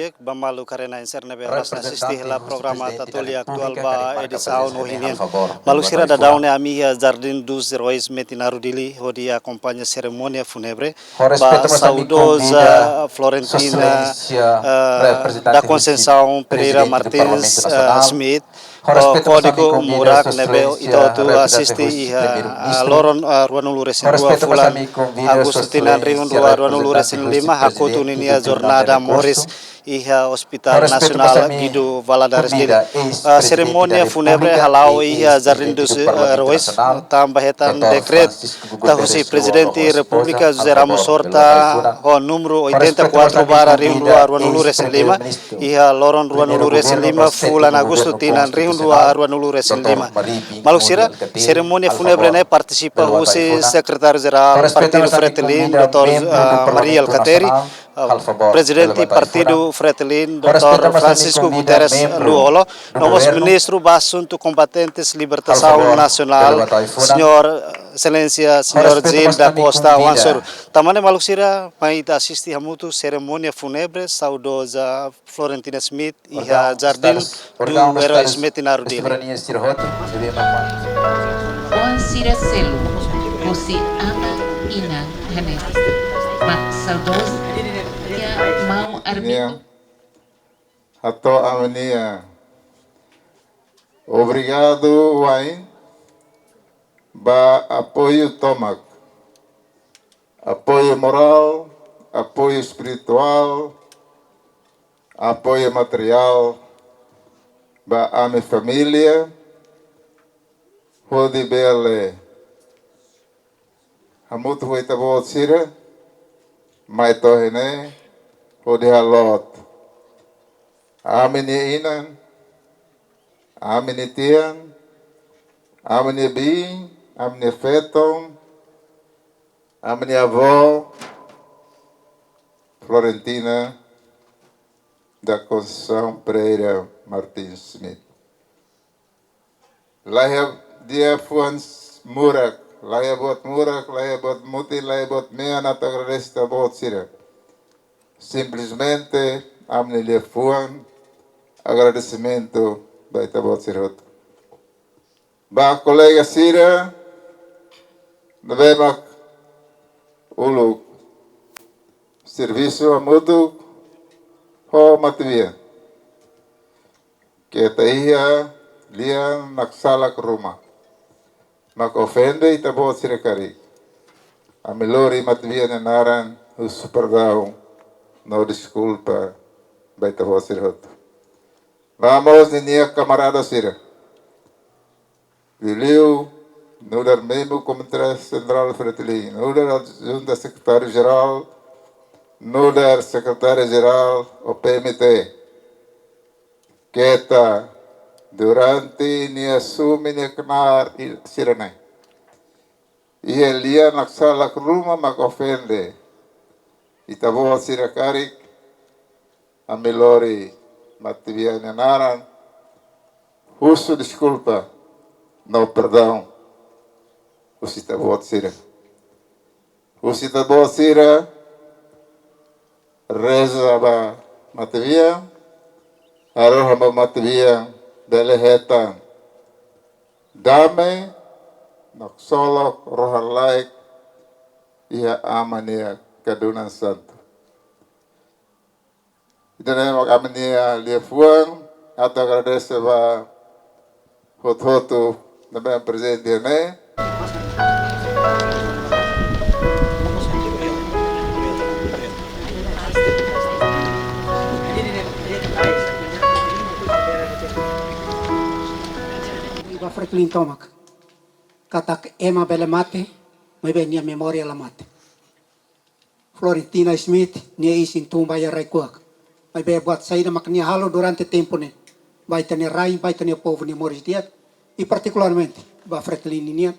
Caric, Bamalu Karena Inserne Beras assisti la programa Tatolia Actual ba edição no Hinen. Malusira da Daune Amia Jardim dos Heróis Metinarudili, onde acompanha a cerimônia fúnebre, ba saudosa Florentina da Conceição Pereira Martins Smith, Código Murak Nebe Itotu assisti a Loron Ruanulu Resin Rua Fulan Agustinan Rihun Rua Ruanulu Resin 5 Hakutu Ninia Jornada Morris Iha Hospital Nasional Guido Valadares Gili. Cerimônia fúnebre halau Iha Jardim dos Heróis tambahetan dekret tahusi Presidente República José Ramos Horta ho número 84 bara Rihun Rua Ruanulu Resin 5 Iha Loron Ruanulu Resin 5 Fulan Agustinan Rihun Rua Ruanulu Resin 5. Maluksira cerimônia fúnebre ne participa husi Secretário-Geral Partido Fretilin Dr. Maria Alcateri, Presidente Partido Fretilin Dr. Francisco Guterres Luolo, nomos Ministro Assuntos Combatentes Libertação Nacional, Senhor Excelência, Senhor Gil da Costa Wansor. Tamane Maluksira mai assisti hamutu cerimônia fúnebre saudosa Florentina Smith e a Jardim do Heróis Metinarudili. Wansira Selu, você ama ina hanet, mak saudosa ya mau arbitro. Ato amania. Obrigado, Wayne. Ba apoio tomak. Apoio moral, apoio espiritual, apoio material. Ba a minha família. Hodi bele. Hamut huita bot sira. Mai tohene. Hodi halot. Amini inan. Amini tian. Amini bin. Amini fetom. Amini avó. Florentina da Conceição Pereira Martins Smith. Lahir dia fuans murak, lahir buat murak, lahir buat muti, lahir buat mean atau resta buat sira. Simplesmente amne lhe fuan agradecimento baita buat sira. Ba colega sira, nabemak uluk serviço amudu ho matvia. Kita ia lian naksala ke rumah. Mak ofende ita bot sirekari. Amilori matvia naran us perdão. No desculpa baita bot sirhot. Vamos ninia camarada sira. Viliu nudar mesmo Comitê Central Fretilin, nudar junta secretário-geral, nudar secretário-geral o PMT. Kita durante ni assume ni kenar sirene. Ia lia naksala ke rumah mak ofende. Ita bawa sirakarik amilori mativia naran. Husu desculpa, no perdão. Usita bawa sira. Usita bawa sira. Reza ba mativia. Aroh hamba matvia beleheta dame naksolok rohalaik ia amania kadunan santo. Ito na yung amania liefuang atau agradece ba hot-hoto na ba ang presente na Fretilin tomak. Katak ema bele mate, may nia memoria la mate. Florentina Smith, nia isin tumba ya raikuak. May be buat saída mak nia halo durante tempo ne. Baita nia rai, baita nia povo nia Morris Diat. E particularmente, ba Fretilin nia,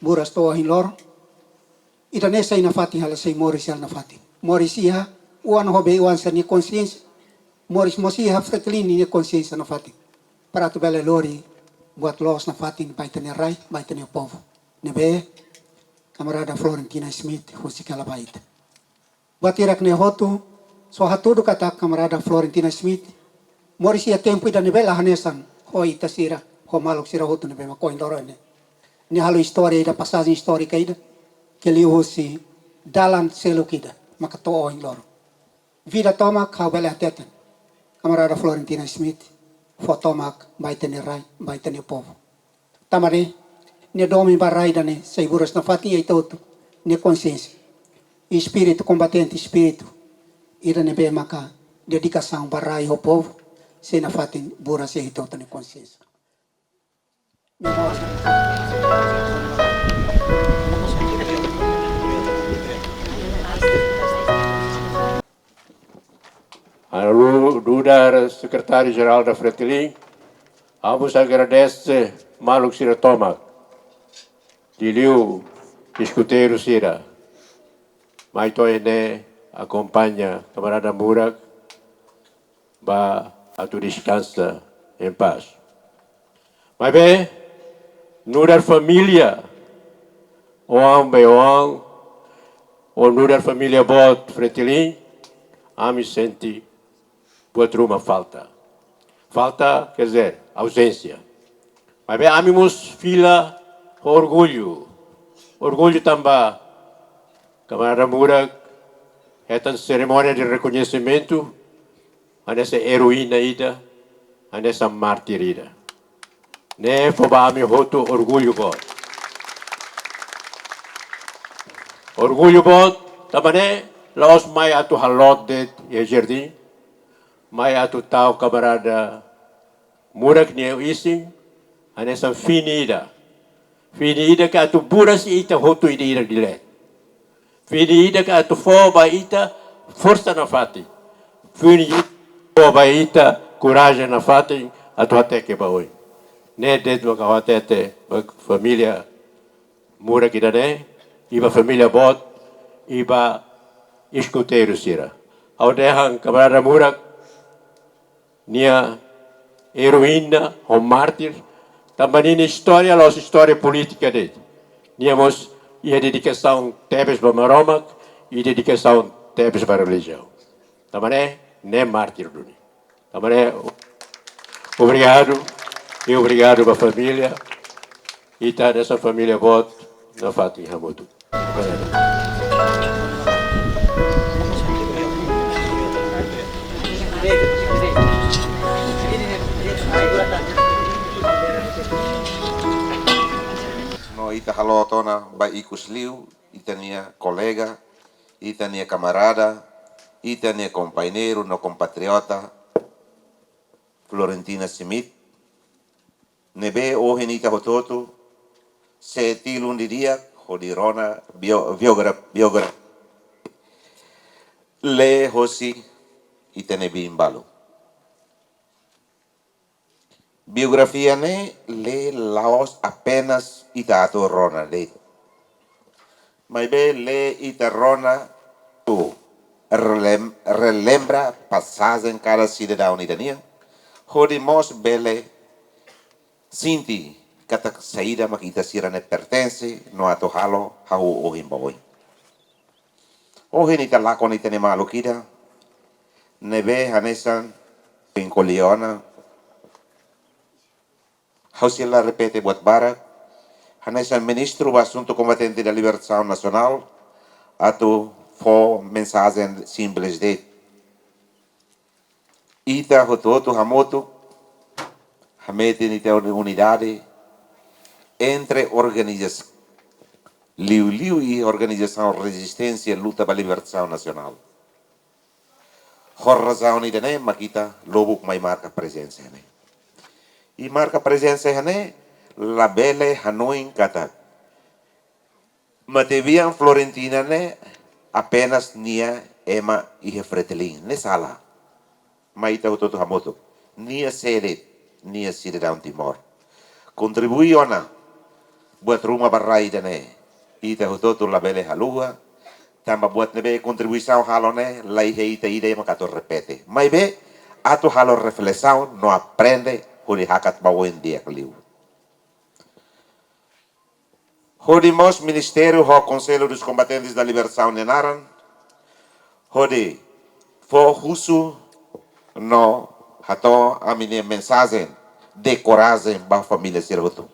buras toa hin lor. Ita nesa ina fati hala sei Morris al na fati. Morris iha, uan hobe uan sa nia consciência. Morris mosiha Fretilin nia consciência na fati. Para tu bele lori, buat los na fatin baita ni rai baita ni povo nebe camarada Florentina Smith husi kala baita buat irak ne hotu So hatudo kata camarada Florentina Smith, morisi a tempo ida nivela hanesan, ho ita sira, ho malok sira hotu nebe makoin loro ne. Ni halu história ida, passagem histórica ida, que li hosi dalan selo kida, makato oin loro. Vida tomak hau bele ateten, camarada Florentina Smith, fo tomak baitene rai, baitene povo. Tamare, ne domi barai dane, sei buras na fati e todo, ne consciência. Espírito combatente, espírito, ira ne be maka, dedicação barai ao povo, sei na fati buras e todo ne consciência. Dudar secretário-geral da Fretilin, vamos agradecer Maluk Sira Tomak, Diliu, escuteiro Sira, Maito Ene, acompanha camarada Murak, ba a tu descansa em paz. Mas bem, nudar família, oang beoang, ou nudar família bot Fretilin, ami senti buat rumah falta. Falta quer dizer ausência. Mas bem, amimos fila orgulho. Orgulho também. Camarada Murak, esta cerimônia de reconhecimento a nessa heroína ida, a nessa mártir ida. Ne foba ami hoto orgulho bot. Orgulho bot, também laos mai atu halot det e jardim. Mai atu tau camarada Murak ni ising, anessa finida. Finida ka atu buras ita hotu ida dilet. Finida ka atu foba ita força na fati. Finida foba ita coragem na fati atu até que baoi. Ne det wa ka até família Murak ida ne, iba família bot, iba escuteiro sira. Ao derang camarada Murak nia heroína ou mártir, também na história, a nossa história política dele. Níamos a dedicação tebes para Maromac e dedicação tebes para a religião. Também nem mártir do ni. Também obrigado e obrigado para a família e tá nessa família bot na Fatim Hamudu. No ita halotona ba ikus liu, ita nia colega, ita nia camarada, ita nia companheiro, no compatriota, Florentina Smith. Nebe ohen ita hototu, se tilun di dia, hodirona biograf. Le hosi, ita nebi imbalu. Biografia ne le laos apenas ita atu rona de. Mas be le ita rona tu relembra passagem cada cidadão italiano. Hodimos bele sinti kata saída makita sira ne pertence no atu halo hau ohim bawoi. Ohin ita lakon ita ne malukida. Nebe hanesan pinkoliona. Hausila repete buat barak, hanesan ministro assunto combatente da libertação nacional, atu fo mensagem simples de ita hototo hamoto, hamete nita unidade entre organização Liu e organização resistência luta para libertação nacional. Horrazão ida ne makita lobuk mai marca presença ne. E marca presença hane la bele hanoin kata. Matevian Florentina ne apenas nia ema e Fretilin ne sala. Maita utoto hamoto. Nia sede, nia cidadão Timor. Contribuiona buat rumah barai dane. Ita utoto la bele halua. Tamba buat nebe contribuição halone lai heita ide makato repete. Mai be ato halo reflexão no aprende huri hakat bawen dia keliu. Hodimos Ministério ho Conselho dos Combatentes da Libertação Nenaran. Hodi For husu no hato amine mensagem de coragem ba família Sirhoto.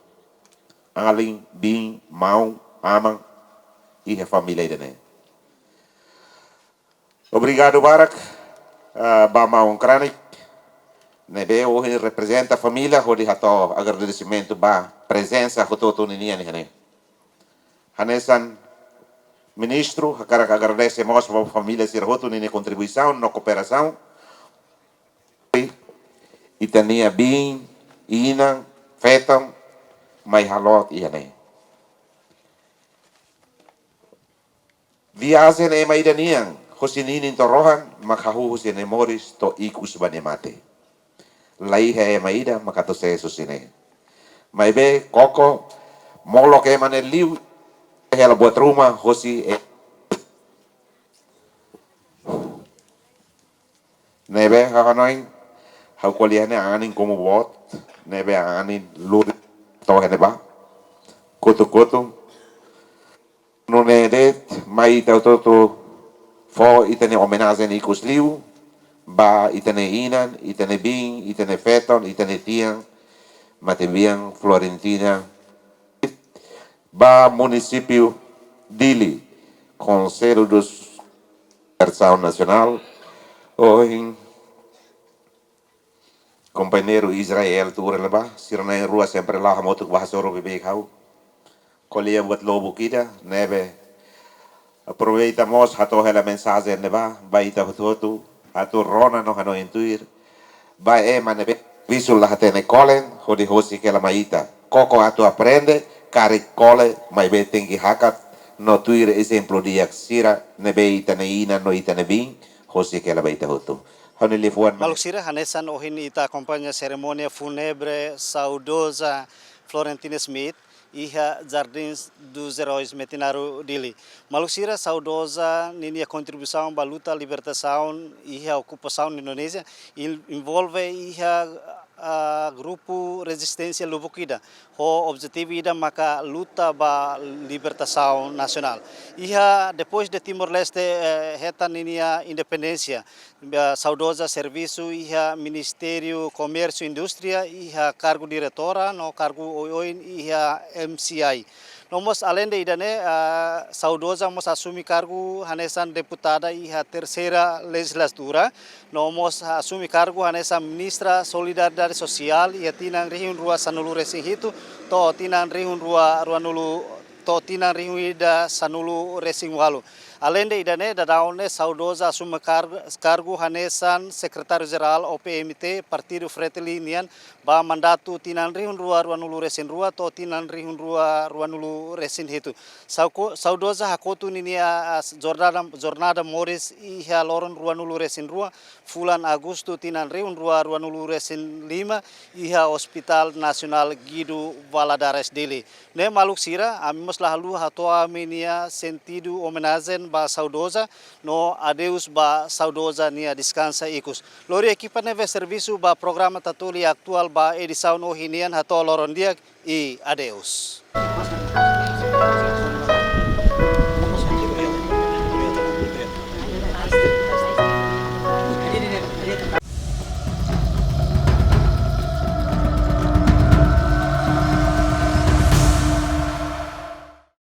Angaling bing mau amang e a família idene. Obrigado Barak, ba mau kranik. Nebe hoje representa a família, hoje hato agradecimento ba presença hototo ninia ni Hanesan ministro, agradecemos a família Sirhoto nini contribuição, na cooperação. E tinha bem, inang, fetam, may halot iyan. Viasen e may daniyang, husinin torohan, makahuhusin e moris to ikus ba ni mate. Laihe e maida, makatose susine. May be, koko, molok e maneliw, hela buat rumah, husi e. Nebe, kakanoin, hau kuliahnya anin como bot, nebe anin luri to hene ba, kutu nunedet mai tautoto fo itene homenagem ikus liu, ba itene inan, itene bing, itene feton, itene tiang, matebiang Florentina, ba município Dili, Conselho dos Universal Nacional, oin companheiro Israel tu releba, sirna em rua sempre lá hamotuk bahasoro bebek hau. Colia buat lobo kita, nebe. Aproveitamos hato hela mensagem neba, baita hutu, hatu rona no hano intuir. Ba nebe, visul lah hatene kolen, hodi hosi kela maita. Koko hatu aprende, karik kole, mai betingi hakat, no tuir exemplo diak sira, nebe itane ina no itane bing, hosi kela baita hutu. Maluxira Hanesan ohin ita acompanha a cerimônia fúnebre saudosa Florentina Smith iha Jardins dos Heróis Metinaro Dili. Maluxira saudosa nini a contribuição para a luta, libertação e a ocupação na Indonésia envolve iha grupo resistência Lubukida. O objetivo ida maka luta ba libertação nacional. Iha depois de Timor-Leste reta nini a independência. Saudosa serviço iha Ministério Comércio e Indústria iha cargo diretora no cargo oin iha MCI. Nomos além de idane saudosa mos assumi cargo hanesan deputada iha terceira legislatura. Nomos assumi cargo hanesan ministra Solidariedade Social iha tinang rihun rua sanulu resing hitu to tinang rihun rua nulu to tinang rihun ida sanulu resing walu. Além de idane dadaune saudosa assumi cargo hanesan secretário-geral OPMT Partido Fretilinian ba mandatu tinan rihun rua nulu resin rua to tinan rihun rua nulu resin hitu. Saudosa hakotu nini jornada Morris iha loron rua nulu resin rua fulan Agustu tinan rihun rua nulu resin 5 iha Hospital Nasional Guido Valadares Dili. Ne Maluxira amimos lahalu hatoa minia sentido homenagem ba saudosa no adeus ba saudosa nia descansa ikus. Lori equipa neve serviço ba programa tatuli aktual ba edição ohinian hato loron diak e adeus.